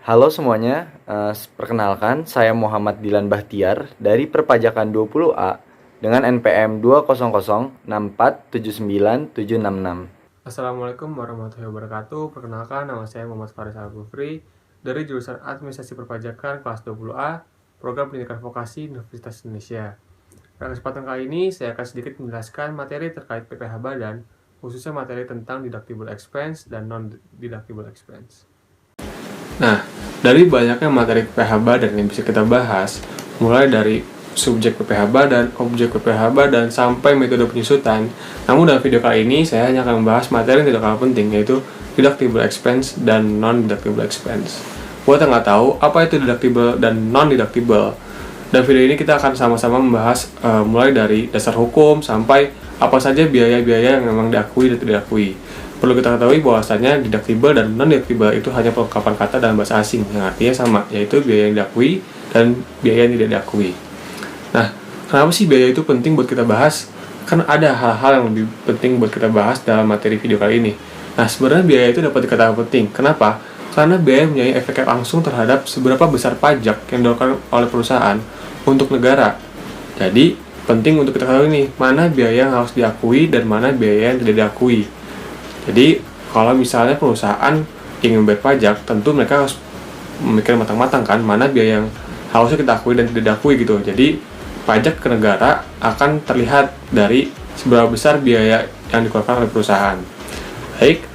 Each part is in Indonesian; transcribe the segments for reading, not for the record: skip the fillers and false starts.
Halo semuanya, perkenalkan saya Muhammad Dilan Bahtiar dari Perpajakan 20A dengan NPM 20064797666. Assalamualaikum warahmatullahi wabarakatuh. Perkenalkan, nama saya Muhammad Faris Al-Gufri dari jurusan Administrasi Perpajakan kelas 20A, Program Pendidikan Vokasi Universitas Indonesia. Pada kesempatan kali ini, saya akan sedikit menjelaskan materi terkait PPh Badan, khususnya materi tentang deductible expense dan non-deductible expense. Nah, dari banyaknya materi PPh Badan yang bisa kita bahas, mulai dari subjek PPh Badan, objek PPh Badan, sampai metode penyusutan. Namun dalam video kali ini saya hanya akan membahas materi yang tidak kalah penting, yaitu deductible expense dan non-deductible expense. Buat yang nggak tahu apa itu deductible dan non-deductible, dalam video ini kita akan sama-sama membahas mulai dari dasar hukum sampai apa saja biaya-biaya yang memang diakui dan tidak diakui. Perlu kita ketahui bahwasanya deductible dan non-deductible itu hanya pelengkapan kata dalam bahasa asing yang artinya sama, yaitu biaya yang diakui dan biaya yang tidak diakui. Nah, kenapa sih biaya itu penting buat kita bahas? Kan ada hal-hal yang lebih penting buat kita bahas dalam materi video kali ini. Nah, sebenarnya biaya itu dapat dikatakan penting. Kenapa? Karena biaya mempunyai efek langsung terhadap seberapa besar pajak yang dilakukan oleh perusahaan untuk negara. Jadi, penting untuk kita ketahui nih, mana biaya yang harus diakui dan mana biaya yang tidak diakui. Jadi, kalau misalnya perusahaan ingin membayar pajak, tentu mereka harus memikirkan matang-matang kan, mana biaya yang harusnya kita akui dan tidak diakui gitu. Jadi, pajak ke negara akan terlihat dari seberapa besar biaya yang dikeluarkan oleh perusahaan. Baik,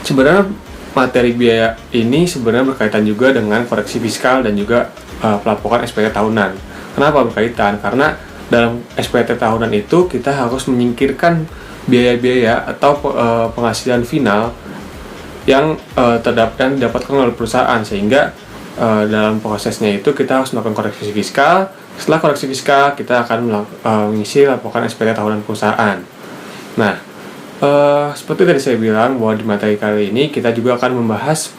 sebenarnya materi biaya ini sebenarnya berkaitan juga dengan koreksi fiskal dan juga pelaporan SPT tahunan. Kenapa berkaitan? Karena dalam SPT tahunan itu kita harus menyingkirkan biaya-biaya atau penghasilan final yang didapatkan oleh perusahaan, sehingga dalam prosesnya itu kita harus melakukan koreksi fiskal. Setelah koreksi fiskal, kita akan mengisi laporan SPT tahunan perusahaan. Nah, seperti tadi saya bilang bahwa di materi kali ini kita juga akan membahas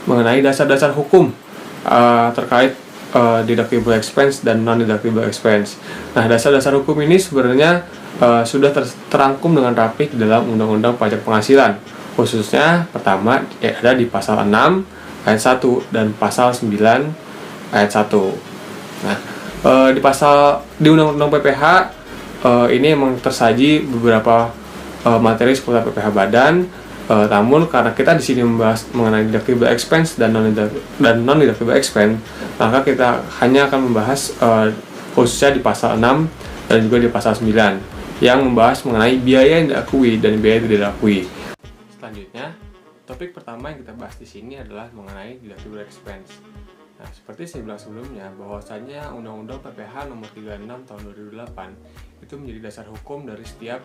mengenai dasar-dasar hukum terkait deductible expense dan non-deductible expense. Nah, dasar-dasar hukum ini sebenarnya sudah terangkum dengan rapi di dalam Undang-Undang Pajak Penghasilan. Khususnya pertama ada di pasal 6 ayat 1 dan pasal 9 ayat 1. Nah, di Undang-Undang PPh ini memang tersaji beberapa materi seputar PPh Badan. Namun karena kita di sini membahas mengenai deductible expense dan non-deductible expense, maka kita hanya akan membahas khususnya di pasal 6 dan juga di pasal 9 yang membahas mengenai biaya yang diakui dan biaya yang tidak diakui. Selanjutnya, topik pertama yang kita bahas di sini adalah mengenai deductible expense. Nah, seperti saya bilang sebelumnya, bahwasannya Undang-Undang PPh nomor 36 tahun 2008 itu menjadi dasar hukum dari setiap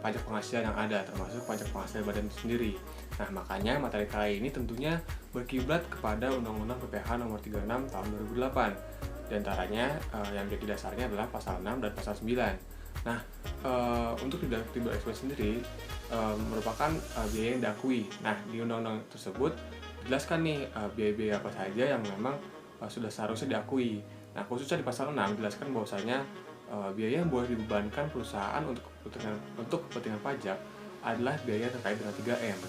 pajak penghasilan yang ada, termasuk pajak penghasilan badan itu sendiri. Nah, makanya materi kali ini tentunya berkiblat kepada Undang-Undang PPh nomor 36 tahun 2008. Di antaranya yang menjadi dasarnya adalah pasal 6 dan pasal 9. Nah, untuk deductible expense sendiri merupakan biaya yang diakui. Nah, di undang-undang tersebut dijelaskan nih biaya-biaya apa saja yang memang sudah seharusnya diakui. Nah, khususnya di pasal 6 dijelaskan bahwasanya biaya yang boleh dibebankan perusahaan untuk kepentingan pajak adalah biaya terkait dengan 3M.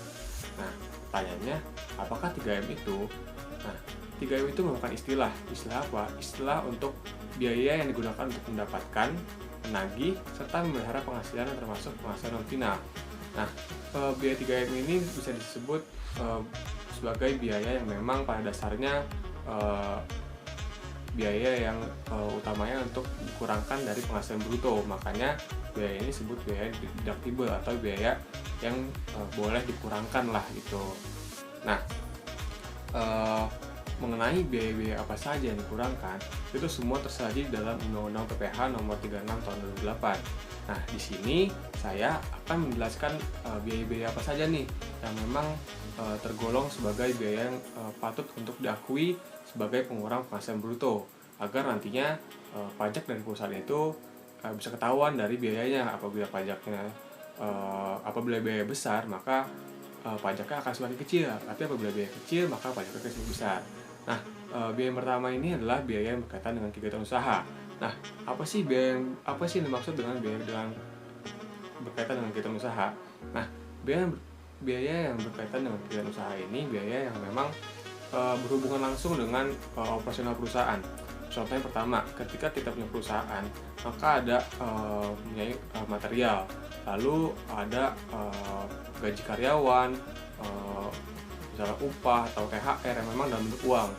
Nah, pertanyaannya, apakah 3M itu? Nah, 3M itu merupakan istilah apa? Istilah untuk biaya yang digunakan untuk mendapatkan, menagih, serta memelihara penghasilan yang termasuk penghasilan non final. Nah, biaya 3M ini bisa disebut sebagai biaya yang memang pada dasarnya biaya yang utamanya untuk dikurangkan dari penghasilan bruto. Makanya biaya ini disebut biaya deductible atau biaya yang boleh dikurangkan lah gitu. Nah, mengenai biaya-biaya apa saja yang dikurangkan, itu semua tersaji dalam Undang-Undang PPh nomor 36 tahun 2008. Nah, di sini saya akan menjelaskan biaya-biaya apa saja nih yang memang tergolong sebagai biaya yang patut untuk diakui sebagai pengurang penghasilan bruto, agar nantinya pajak dari perusahaan itu bisa ketahuan dari biayanya. Apabila biaya besar, maka pajaknya akan semakin kecil, tapi apabila biaya kecil, maka pajaknya akan semakin besar. Nah, biaya yang pertama ini adalah biaya yang berkaitan dengan kegiatan usaha. Nah, apa sih yang dimaksud dengan biaya dengan berkaitan dengan kegiatan usaha. Nah, biaya yang berkaitan dengan kegiatan usaha ini biaya yang memang berhubungan langsung dengan operasional perusahaan. Contohnya pertama, ketika kita punya perusahaan, maka ada mempunyai material, lalu ada gaji karyawan, misalnya upah atau THR yang memang dalam bentuk uang,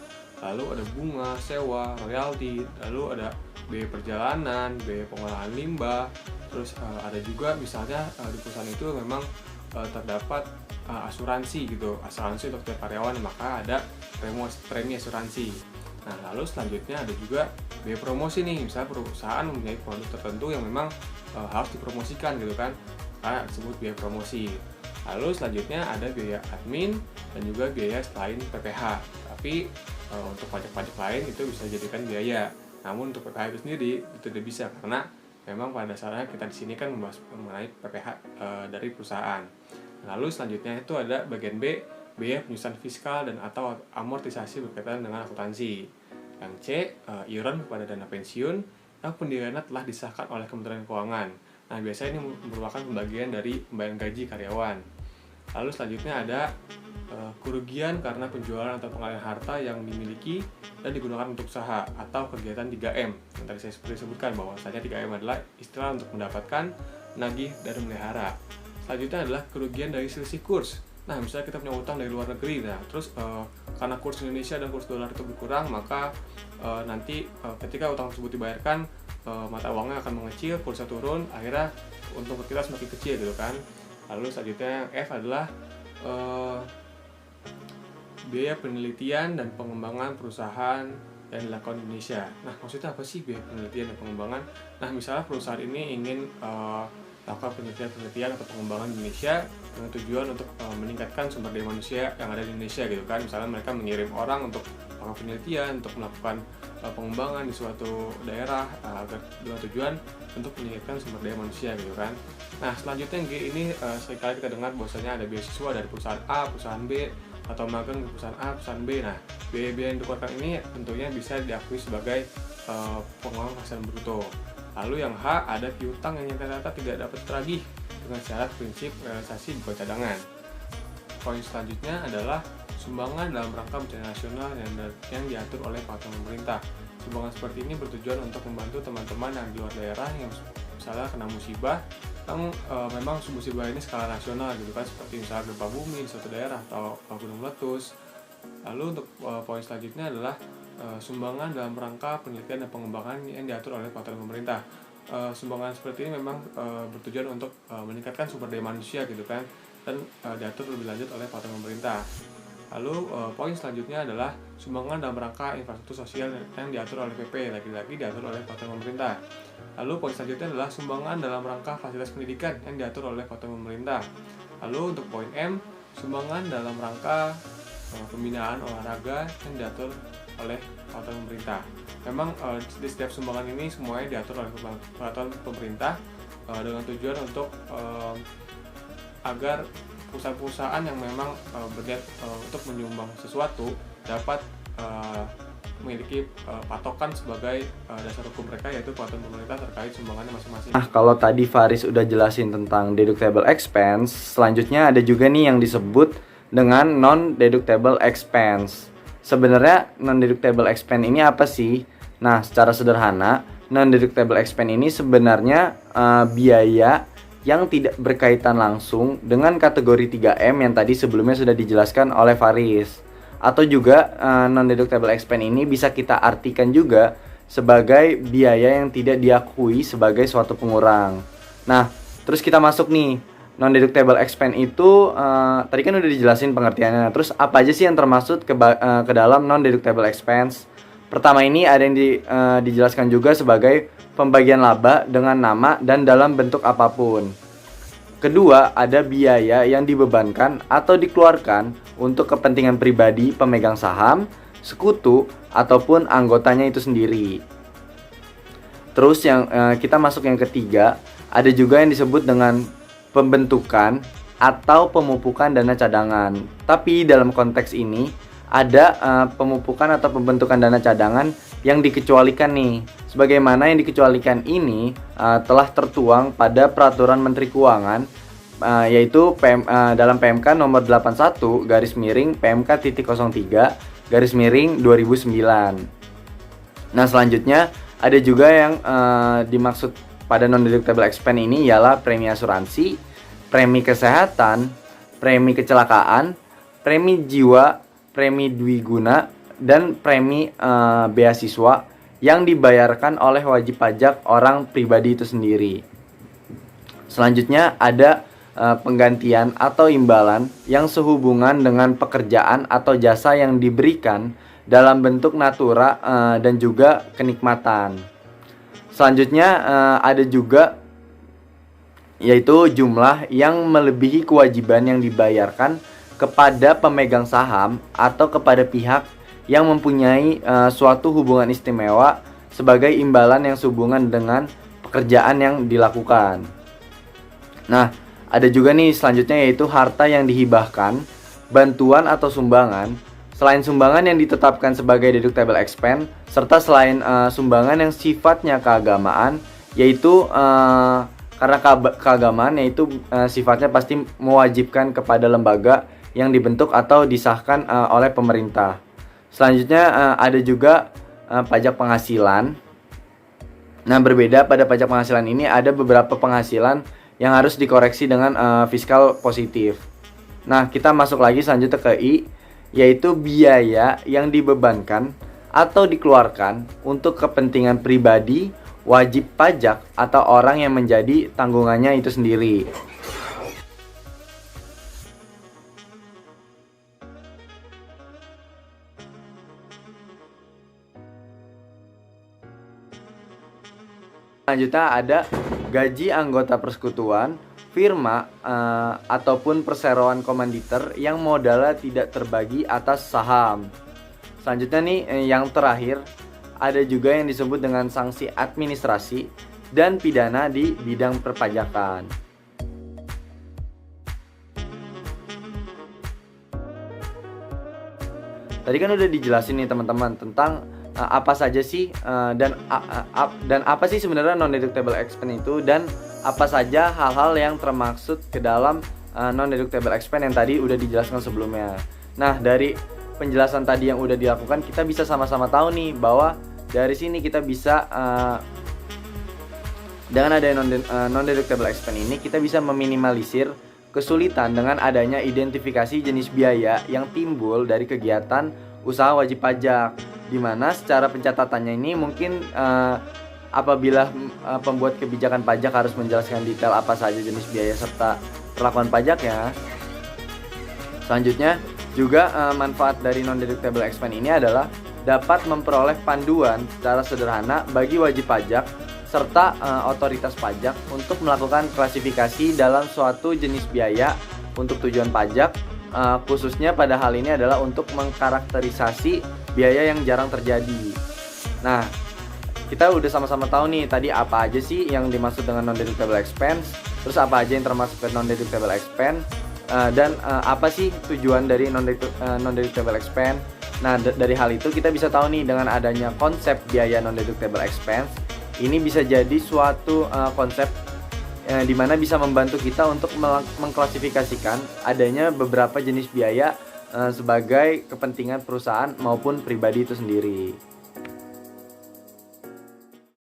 lalu ada bunga, sewa, royalti, lalu ada biaya perjalanan, biaya pengolahan limbah, terus ada juga misalnya di perusahaan itu memang terdapat asuransi gitu, asuransi untuk setiap karyawan, maka ada premi asuransi. Nah, lalu selanjutnya ada juga biaya promosi nih, misalnya perusahaan mempunyai produk tertentu yang memang harus dipromosikan gitu kan, karena disebut biaya promosi. Lalu selanjutnya ada biaya admin dan juga biaya selain PPh. Tapi untuk pajak-pajak lain itu bisa dijadikan biaya. Namun untuk PPh itu sendiri itu tidak bisa, karena memang pada dasarnya kita di sini kan membahas mengenai PPh dari perusahaan. Lalu selanjutnya itu ada bagian B, biaya penyusunan fiskal dan atau amortisasi berkaitan dengan akuntansi. Yang C, iuran kepada dana pensiun yang pendiriannya telah disahkan oleh Kementerian Keuangan. Nah, biasanya ini merupakan pembagian dari pembayaran gaji karyawan. Lalu selanjutnya ada kerugian karena penjualan atau pengalihan harta yang dimiliki dan digunakan untuk usaha atau kegiatan 3M. Yang tadi saya seperti sebutkan bahwasanya 3M adalah istilah untuk mendapatkan, menagih, dan memelihara. Selanjutnya adalah kerugian dari selisih kurs. Nah, misalnya kita punya utang dari luar negeri, nah terus karena kurs Indonesia dan kurs dolar itu berkurang, maka nanti ketika utang tersebut dibayarkan, mata uangnya akan mengecil, kursnya turun, akhirnya untung kita semakin kecil gitu kan. Lalu selanjutnya yang F adalah biaya penelitian dan pengembangan perusahaan yang dilakukan di Indonesia. Nah, maksudnya apa sih biaya penelitian dan pengembangan? Nah, misalnya perusahaan ini ingin melakukan penelitian atau pengembangan di Indonesia dengan tujuan untuk meningkatkan sumber daya manusia yang ada di Indonesia gitu kan. Misalnya mereka mengirim orang untuk melakukan penelitian, untuk melakukan pengembangan di suatu daerah dengan tujuan untuk meningkatkan sumber daya manusia gitu kan. Nah, selanjutnya G ini seringkali kita dengar bahwasanya ada beasiswa dari perusahaan A, perusahaan B, atau magang di perusahaan A, perusahaan B. Nah, biaya-biaya yang dikeluarkan ini tentunya bisa diakui sebagai pengeluaran penghasilan bruto. Lalu yang H, ada piutang yang ternyata tidak dapat teragih dengan syarat prinsip realisasi bukan cadangan. Poin selanjutnya adalah sumbangan dalam rangka bencana nasional yang diatur oleh peraturan pemerintah. Sumbangan seperti ini bertujuan untuk membantu teman-teman yang di luar daerah yang misalnya kena musibah, yang memang musibah ini skala nasional gitu kan, seperti misalnya gempa bumi di suatu daerah atau gunung meletus. Lalu untuk poin selanjutnya adalah sumbangan dalam rangka penelitian dan pengembangan yang diatur oleh peraturan pemerintah. Sumbangan seperti ini memang bertujuan untuk meningkatkan sumber daya manusia gitu kan, dan diatur lebih lanjut oleh peraturan pemerintah. Lalu poin selanjutnya adalah sumbangan dalam rangka infrastruktur sosial yang diatur oleh PP, lagi-lagi diatur oleh peraturan pemerintah. Lalu poin selanjutnya adalah sumbangan dalam rangka fasilitas pendidikan yang diatur oleh peraturan pemerintah. Lalu untuk poin M, sumbangan dalam rangka pembinaan olahraga yang diatur oleh peraturan pemerintah. Memang di setiap sumbangan ini semuanya diatur oleh peraturan pemerintah dengan tujuan untuk agar perusahaan-perusahaan yang memang berniat untuk menyumbang sesuatu dapat memiliki patokan sebagai dasar hukum mereka, yaitu peraturan pemerintah terkait sumbangannya masing-masing. Nah, kalau tadi Faris udah jelasin tentang deductible expense, selanjutnya ada juga nih yang disebut dengan non-deductible expense. Sebenarnya non-deductible expense ini apa sih? Nah, secara sederhana, non-deductible expense ini sebenarnya biaya yang tidak berkaitan langsung dengan kategori 3M yang tadi sebelumnya sudah dijelaskan oleh Faris. Atau juga non-deductible expense ini bisa kita artikan juga sebagai biaya yang tidak diakui sebagai suatu pengurang. Nah, terus kita masuk nih. Non-deductible expense itu tadi kan udah dijelasin pengertiannya. Terus apa aja sih yang termasuk ke dalam non-deductible expense? Pertama ini ada yang dijelaskan juga sebagai pembagian laba dengan nama dan dalam bentuk apapun. Kedua, ada biaya yang dibebankan atau dikeluarkan untuk kepentingan pribadi pemegang saham, sekutu, ataupun anggotanya itu sendiri. Terus yang kita masuk yang ketiga, ada juga yang disebut dengan pembentukan atau pemupukan dana cadangan. Tapi dalam konteks ini ada pemupukan atau pembentukan dana cadangan yang dikecualikan nih. Sebagaimana yang dikecualikan ini telah tertuang pada Peraturan Menteri Keuangan, yaitu dalam PMK nomor 81 garis miring PMK.03 garis miring 2009. Nah, selanjutnya ada juga yang dimaksud pada non-deductible expense ini ialah premi asuransi, premi kesehatan, premi kecelakaan, premi jiwa, premi dwiguna, dan premi beasiswa yang dibayarkan oleh wajib pajak orang pribadi itu sendiri. Selanjutnya ada penggantian atau imbalan yang sehubungan dengan pekerjaan atau jasa yang diberikan dalam bentuk natura dan juga kenikmatan. Selanjutnya ada juga yaitu jumlah yang melebihi kewajiban yang dibayarkan kepada pemegang saham atau kepada pihak yang mempunyai suatu hubungan istimewa sebagai imbalan yang sehubungan dengan pekerjaan yang dilakukan. Nah, ada juga nih selanjutnya yaitu harta yang dihibahkan, bantuan atau sumbangan, selain sumbangan yang ditetapkan sebagai deductible expense, serta selain sumbangan yang sifatnya keagamaan, yaitu karena keagamaan yaitu sifatnya pasti mewajibkan kepada lembaga yang dibentuk atau disahkan oleh pemerintah. Selanjutnya ada juga pajak penghasilan. Nah, berbeda pada pajak penghasilan ini ada beberapa penghasilan yang harus dikoreksi dengan fiskal positif. Nah, kita masuk lagi selanjutnya ke I, yaitu biaya yang dibebankan atau dikeluarkan untuk kepentingan pribadi, wajib pajak, atau orang yang menjadi tanggungannya itu sendiri. Selanjutnya ada gaji anggota persekutuan, firma ataupun perseroan komanditer yang modalnya tidak terbagi atas saham. Selanjutnya nih yang terakhir ada juga yang disebut dengan sanksi administrasi dan pidana di bidang perpajakan. Tadi kan udah dijelasin nih teman-teman tentang apa saja sih dan apa sih sebenarnya non-deductible expense itu, dan apa saja hal-hal yang termaksud ke dalam non-deductible expense yang tadi udah dijelaskan sebelumnya. Nah, dari penjelasan tadi yang udah dilakukan, kita bisa sama-sama tahu nih bahwa dari sini kita bisa dengan adanya non-deductible expense ini kita bisa meminimalisir kesulitan dengan adanya identifikasi jenis biaya yang timbul dari kegiatan usaha wajib pajak, di mana secara pencatatannya ini mungkin apabila pembuat kebijakan pajak harus menjelaskan detail apa saja jenis biaya serta perlakuan pajaknya. Selanjutnya juga manfaat dari non-deductible expense ini adalah dapat memperoleh panduan secara sederhana bagi wajib pajak serta otoritas pajak untuk melakukan klasifikasi dalam suatu jenis biaya untuk tujuan pajak, khususnya pada hal ini adalah untuk mengkarakterisasi biaya yang jarang terjadi. Nah, kita udah sama-sama tahu nih tadi apa aja sih yang dimaksud dengan non-deductible expense, terus apa aja yang termasuk ke non-deductible expense, dan apa sih tujuan dari non-deductible expense. Nah, dari hal itu kita bisa tahu nih dengan adanya konsep biaya non-deductible expense, ini bisa jadi suatu konsep di mana bisa membantu kita untuk mengklasifikasikan adanya beberapa jenis biaya sebagai kepentingan perusahaan maupun pribadi itu sendiri.